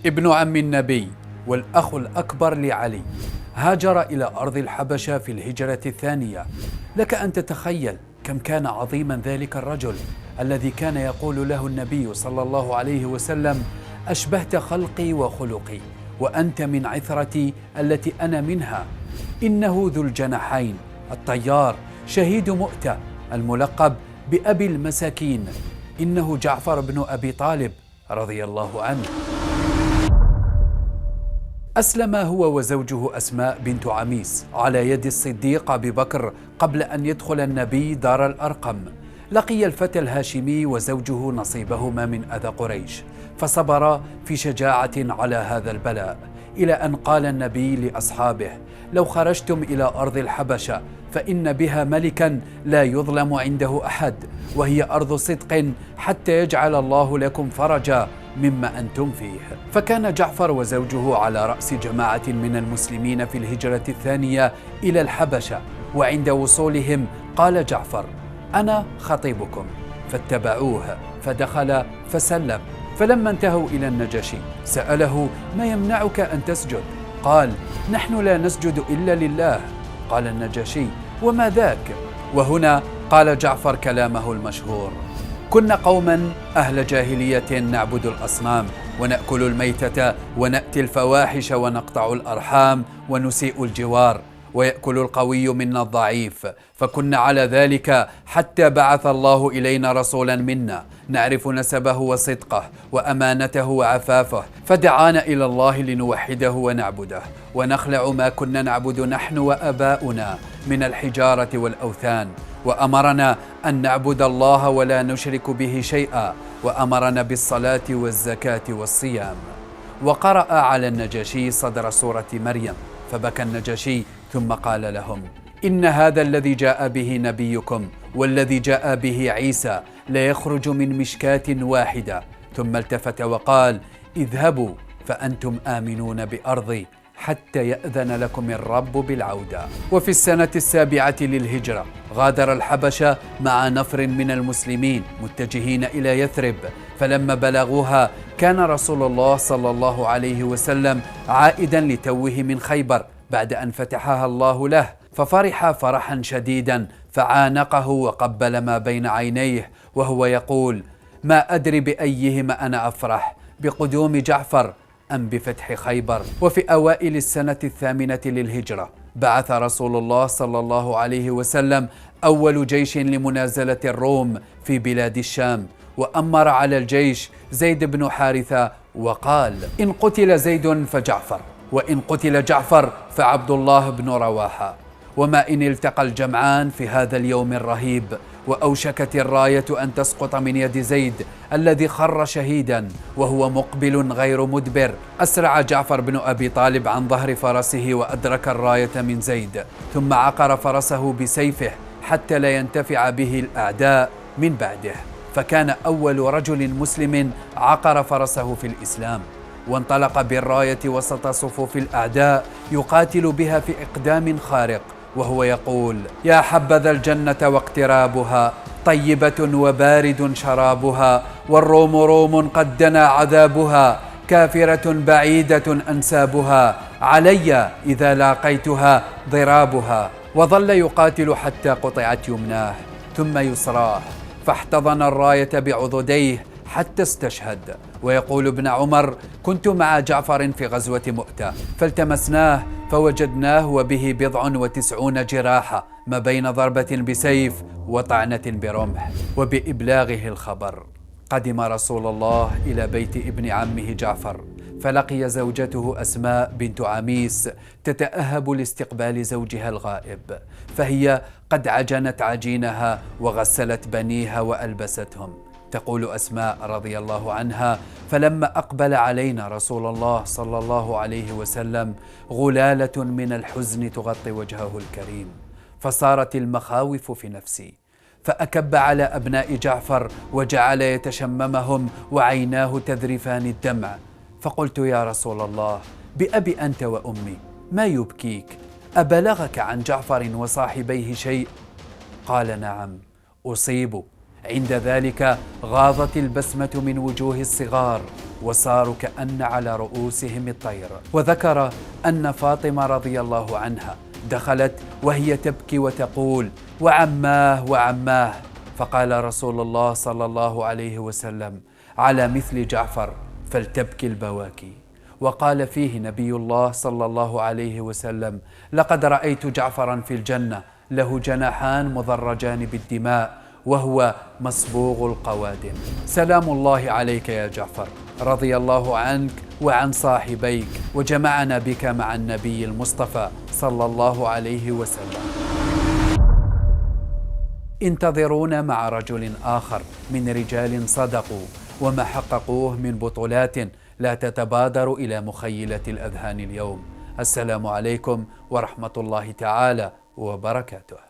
ابن عم النبي والأخ الأكبر لعلي، هاجر إلى أرض الحبشة في الهجرة الثانية. لك أن تتخيل كم كان عظيما ذلك الرجل الذي كان يقول له النبي صلى الله عليه وسلم: أشبهت خلقي وخلقي، وأنت من عثرتي التي أنا منها. إنه ذو الجناحين الطيار شهيد مؤتة الملقب بأبي المساكين، إنه جعفر بن أبي طالب رضي الله عنه. أسلم هو وزوجه أسماء بنت عميس على يد الصديق أبي بكر قبل أن يدخل النبي دار الأرقم. لقي الفتى الهاشمي وزوجه نصيبهما من أذى قريش، فصبرا في شجاعة على هذا البلاء، إلى أن قال النبي لأصحابه: لو خرجتم إلى أرض الحبشة فإن بها ملكا لا يظلم عنده أحد، وهي أرض صدق حتى يجعل الله لكم فرجا مما أنتم فيه. فكان جعفر وزوجه على رأس جماعة من المسلمين في الهجرة الثانية إلى الحبشة، وعند وصولهم قال جعفر: أنا خطيبكم، فاتبعوه، فدخل فسلم. فلما انتهوا إلى النجاشي سأله: ما يمنعك أن تسجد؟ قال: نحن لا نسجد إلا لله. قال النجاشي: وما ذاك؟ وهنا قال جعفر كلامه المشهور: كنا قوما أهل جاهلية نعبد الأصنام ونأكل الميتة ونأتي الفواحش ونقطع الأرحام ونسيء الجوار، ويأكل القوي منا الضعيف، فكنا على ذلك حتى بعث الله إلينا رسولا منا نعرف نسبه وصدقه وأمانته وعفافه، فدعانا إلى الله لنوحده ونعبده ونخلع ما كنا نعبد نحن وآباؤنا من الحجارة والأوثان، وأمرنا أن نعبد الله ولا نشرك به شيئا، وأمرنا بالصلاة والزكاة والصيام. وقرأ على النجاشي صدر سورة مريم، فبكى النجاشي ثم قال لهم: إن هذا الذي جاء به نبيكم والذي جاء به عيسى ليخرج من مشكاة واحدة. ثم التفت وقال: اذهبوا فأنتم آمنون بأرضي حتى يأذن لكم الرب بالعودة. وفي السنة 7 للهجرة غادر الحبشة مع نفر من المسلمين متجهين إلى يثرب، فلما بلغوها كان رسول الله صلى الله عليه وسلم عائدا لتوه من خيبر بعد أن فتحها الله له، ففرح فرحا شديدا، فعانقه وقبل ما بين عينيه وهو يقول: ما أدري بأيهما أنا أفرح، بقدوم جعفر أم بفتح خيبر. وفي أوائل السنة 8 للهجرة بعث رسول الله صلى الله عليه وسلم أول جيش لمنازلة الروم في بلاد الشام، وأمر على الجيش زيد بن حارثة وقال: إن قتل زيد فجعفر، وإن قتل جعفر فعبد الله بن رواحة. وما إن التقى الجمعان في هذا اليوم الرهيب وأوشكت الراية أن تسقط من يد زيد الذي خر شهيدا وهو مقبل غير مدبر، أسرع جعفر بن أبي طالب عن ظهر فرسه وأدرك الراية من زيد، ثم عقر فرسه بسيفه حتى لا ينتفع به الأعداء من بعده، فكان أول رجل مسلم عقر فرسه في الإسلام، وانطلق بالراية وسط صفوف الأعداء يقاتل بها في إقدام خارق، وهو يقول: يا حبذا الجنة واقترابها، طيبة وبارد شرابها، والروم روم قد دنا عذابها، كافرة بعيدة أنسابها، علي إذا لاقيتها ضرابها. وظل يقاتل حتى قطعت يمناه ثم يسراه، فاحتضن الراية بعضديه حتى استشهد. ويقول ابن عمر: كنت مع جعفر في غزوة مؤتة، فالتمسناه فوجدناه وبه 90 جراحة، ما بين ضربة بسيف وطعنة برمح. وبإبلاغه الخبر قدم رسول الله إلى بيت ابن عمه جعفر، فلقي زوجته أسماء بنت عميس تتأهب لاستقبال زوجها الغائب، فهي قد عجنت عجينها وغسلت بنيها وألبستهم. تقول أسماء رضي الله عنها: فلما أقبل علينا رسول الله صلى الله عليه وسلم غلالة من الحزن تغطي وجهه الكريم، فصارت المخاوف في نفسي، فأكب على أبناء جعفر وجعل يتشممهم وعيناه تذرفان الدمع، فقلت: يا رسول الله، بأبي أنت وأمي، ما يبكيك؟ أبلغك عن جعفر وصاحبيه شيء؟ قال: نعم، أصيبوا، عند ذلك غاضت البسمة من وجوه الصغار وصاروا كأن على رؤوسهم الطير. وذكر أن فاطمة رضي الله عنها دخلت وهي تبكي وتقول: وعماه وعماه. فقال رسول الله صلى الله عليه وسلم: على مثل جعفر فلتبكي البواكي. وقال فيه نبي الله صلى الله عليه وسلم: لقد رأيت جعفرا في الجنة له جناحان مضرجان بالدماء وهو مصبوغ القوادم. سلام الله عليك يا جعفر، رضي الله عنك وعن صاحبيك، وجمعنا بك مع النبي المصطفى صلى الله عليه وسلم. انتظرونا مع رجل آخر من رجال صدقوا وما حققوه من بطولات لا تتبادر إلى مخيلة الأذهان اليوم. السلام عليكم ورحمة الله تعالى وبركاته.